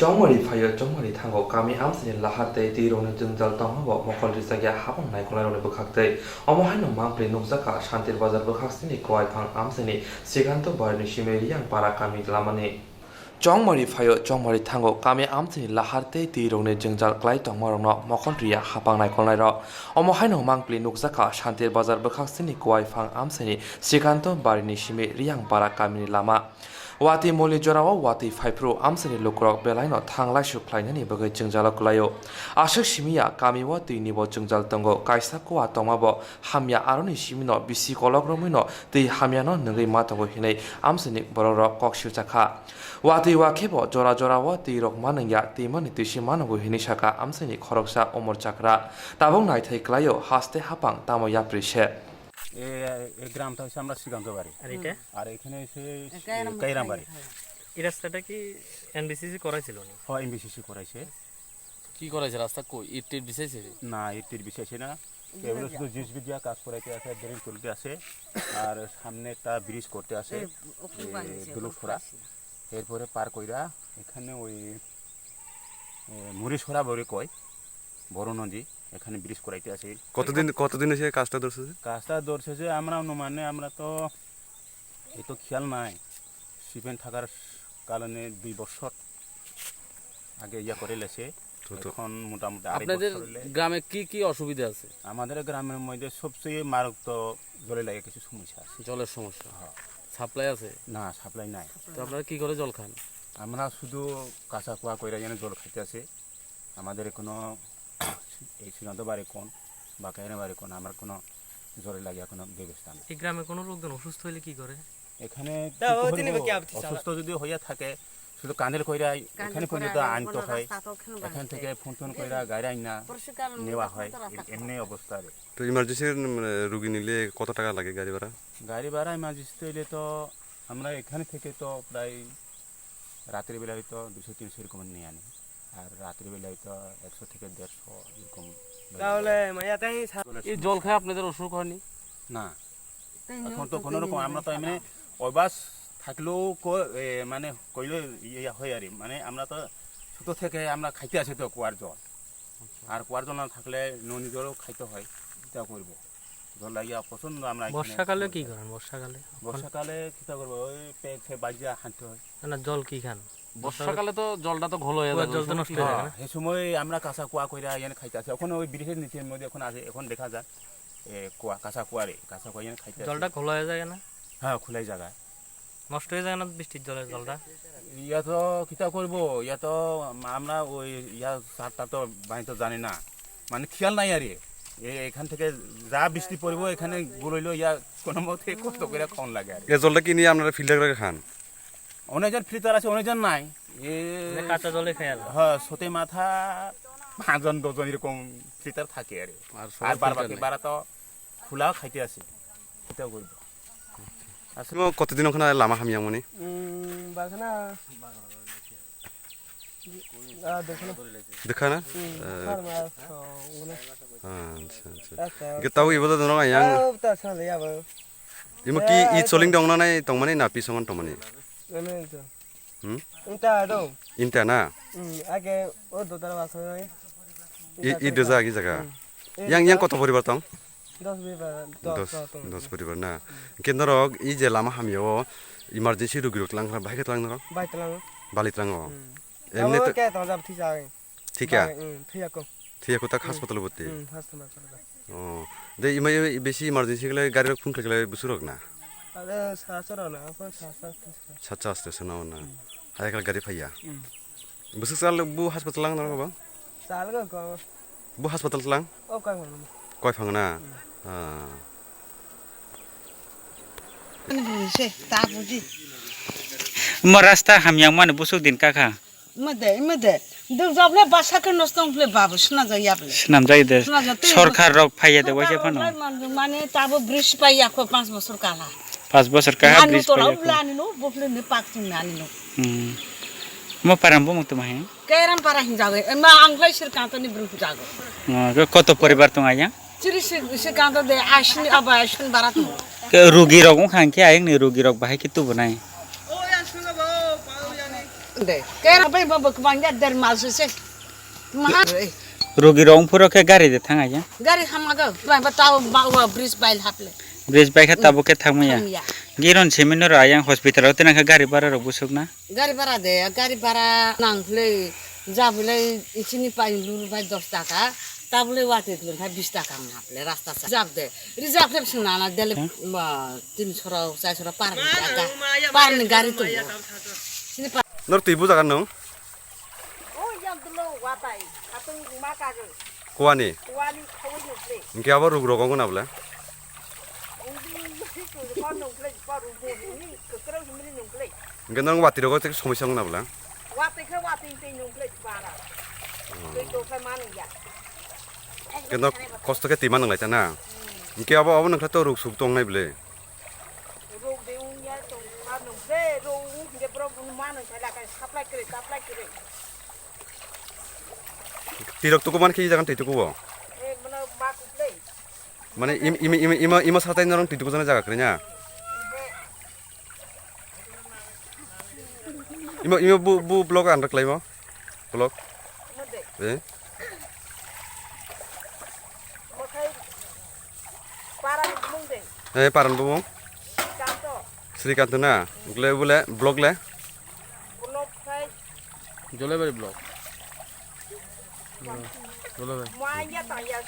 Chongmari Fire Chongmari Tango Kami Amsin Lahate Tirone Junjal Tomabo Mokol Risaga Habon Nikolai Bukakte Omohano Mampli Nuzaka Shantir Bazar Bukaksini Kwai Pang Amsini Siganto Barni Shimerian Parakami Lamani Chongmari Fire Chongmari Tango Kami Amsin Lahate Tirone Junjal Klai Tomorrow Mokondria Habang Nikolai Omohano Mampli Nuzaka Shantir Bazar Bukaksini Kwai Pang Amsini Siganto Barni Shimerian Parakami Lama Wati moli jorawa wati faipro amsani lukrok belaino thanglai suklainani bagai jengjal kulayo ashak simia kami wati nibo jengjal tongo kaisa kwa tomabo hamya aroni simino bisi kologromino tei hamyano ngai matongo hinai amsani bororo kokshu chakha wati wakebo jora jora wati rok manangya timani tishi manogo hini shaka amsani khoroksa omor chakra tabong nai thai klayo haste hapang tamo yaprishe এই গ্রামটা হচ্ছে আমরা শ্রীকান্ত বাড়ি আর এখানে এসে কাইরাম বাড়ি। এই রাস্তাটা কি এনবিসিসি করাইছিল না? হ্যাঁ, এনবিসিসি করাইছে। কি করাইছে? রাস্তা কই ইট টিট বিছাইছে? না, ইট টিট বিছাইছে না, এগুলো শুধু জিসবি দিয়া কাজ করাইতে আছে, ড্রেন তুলতে আছে আর সামনে একটা ব্রিজ করতে আছে দুলুফোড়া। এরপরে পার কইরা এখানে ওই মুড়িছড়া বলে কয় বড় নদী, এখানে ব্রিজ করাইতে আছে। কতদিন এসে কাজটা ধরছে যে আমরা তো এই তো খেয়াল নাই, শিপেন থাকার কারণে 2 বছর আগে ইয়া করে লেছে। এখন মোটামুটি আপনাদের গ্রামে কি কি অসুবিধা আছে? আমাদের গ্রামের মধ্যে সবচেয়ে মারাত্মক জলে লাগে কিছু সমস্যা আছে। জলের সমস্যা? সাপ্লাই আছে? না, সাপ্লাই নাই। তো আপনারা কি করে জল খান? আমরা শুধু কাঁচা কুয়া কইরা যেন জল খাইতে আছে। আমাদের কোনো এই শ্রীকান্ত বাড়ি কোন বা কাহিনী বাড়ি কোন আমার কোনো জলে লাগিয়া কোনো ব্যবস্থা নেই। এই গ্রামে কোনো লোকজন অসুস্থ হইলে কি করে? এখানে অসুস্থ যদি হইয়া থাকে শুধু কাঁধের কইরা এখানে পর্যন্ত আনতে হয়, এখান থেকে ফোন কইরা গাড়ি আইনা নেওয়া হয়, এমনি অবস্থা। তো ইমার্জেন্সি রোগী নিলে কত টাকা লাগে গাড়ি ভাড়া? গাড়ি ভাড়া ইমার্জেন্সি হইলে তো আমরা এখানে থেকে তো প্রায় রাতের বেলা হয়তো 200-300 এরকম নিয়ে আনি, আর রাতের বেলা হয়তো 100 থেকে 150 এরকম। তাহলে এই জল খায় আপনাদের অসুখ হয়নি? না, এখন তো কোনো রকম আমরা তো এমনি অভ্যাস থাকলেও মানে কইলে ইয়ে হয় আর মানে আমরা তো ছোট থেকে আমরা খাইতে আছি তো কুয়ার জল, আর কুয়ার জল না থাকলে নদী জলও খাইতে হয়, এটা করবো জল লাগিয়া পছন্দ। আমরা বর্ষাকালে কি করেন? বর্ষাকালে কিতা করবো, ওই পেক বাজিয়া হাঁটতে হয়। না, জল কি খান? বর্ষাকালে তো জলটা তো ঘোল হয়ে যায়, জলটা নষ্ট হয়ে যায়। সেই সময় আমরা কাঁচা কুয়া কইরা এখানে খাইতে আছি। এখন ওই ব্রিজের নিচের মধ্যে এখন আছে, এখন দেখা যায় কুয়া কাঁচা কুয়া এখানে খাইতে। জলটা খোলা হয়ে যায় না? হ্যাঁ, খোলাই জায়গায় নষ্ট হয়ে যায় না বৃষ্টির জলের জলটা? ইয়া তো কিতা করবো, ইয়া তো আমরা ওই ইয়া সারটা তো বাড়ি জানি না, মানে খেয়াল নাই আর এখান থেকে যা বৃষ্টি পড়বো এখানে গুলোইলো ইয়া কোনো মতে কষ্ট করে খাওয়ান লাগে। আর এই জলটা কি নিয়ে আপনারা ফিল্টার করে খান? অনেকজন ফিল্টার আছে, অনেকজন নাই। কাঁচা জলে খেয়াল? হ্যাঁ, সতে মাথা 5-10 এরকম ফিল্টার থাকে আর বারবার তো খোলাও খাইতে আছে, এটাও করবো। কতদিন ওখানে লামা হামিয়া মানে দেখা না? আচ্ছা tahu ibu tuh orang yang ibu ki i soling dong na nai tong mani napi songan tong mani inta na i doza ki jaga yang kota poribar tong 10 poribar na kendo rok i je lama hamio emergency rogi rok lang bhai ke lang rok balit lang o emne to ঠিক আছে tak hospital bote ও দে ইমাই বেশি emergency গেলে গাড়ি phone করে বুসুরক না আরে সারা না আপন সাচ্চা আসতেছ না না হায়কাল গাড়ি ফাইয়া বুসুক সাল বু হাসপাতাল লাং না বাবা সাল গো বু হাসপাতাল লাং ও কয় ফাং না সে তা বুঝি রাস্তা হামিয়াং মানে বুসুক দিন কাকা মদে দুজবলে বাসাকে নষ্টংলে বাবু শোনা যায় আপনি নাম যাই দে সরকার রক ফাইয়া দে বসে ফানো মানে তাবো ব্রিজ পাইয়া কো 5 বছর কালা 5 বছর কাহা ব্রিজ পাইয়া আনি তো আনি নো বকলে নে পাকচিন আনি no mo parambo mo tumahe কেরাম পারা হিন যাবে মা আংলাই সর কাঁতনি ব্রু যাগো কত পরিবার তো আয়া চিরি সে কাঁত দে আসনি আবা আসন বারাত রোগী রক খান কি আইং নি রোগী রক বাহে কি তু বনাই deh kera bai ba kebangnya dari masuk mahal रोगी रंगफोराव के गारि दे थाङा या gari hamaga bai ba tahu bawa bridge bail haple bridge bike Tabo के थांमया ya गिरन सेमिनो रायां हस्पिटालाव तेनाखा गारि भारा रो बुसुकना gari bara deh gari bara nangple jabule isini paling lur bai 10 taka tabule wate lur bai 20 taka haple rasta sa jab deh rizak lep sunana dele 300 400 par ni gari tu sini par nor tui bu jagan nong oh yang dulu watai atung makaje kuani wani khawi nuple ingke abo rug rogong na bla con nung plei paru ni kekero himni nung plei ingke nong wati rogo te somisya na bla wate ke wate ting nung plei para plei to kai manu ya ingke nong kosto ke timan nang lai chana ingke abo nang kha to rug suk tong nai ble ro de un ya to manu de ro u de pro manu chala kai supply kre tirok tu ko man ki jagan titu ko bo e mana ma ku plei মানে ইমা সাতাই নরং টিটুকো জানা জায়গা করে না ইমা বু block under ক্লাইমো block এ mokai para mung de এ পারান বু kanto শ্রীকান্ত না গুলে বলে ব্লগ লে blok kai Jalebari block Jalebari moanya ta ya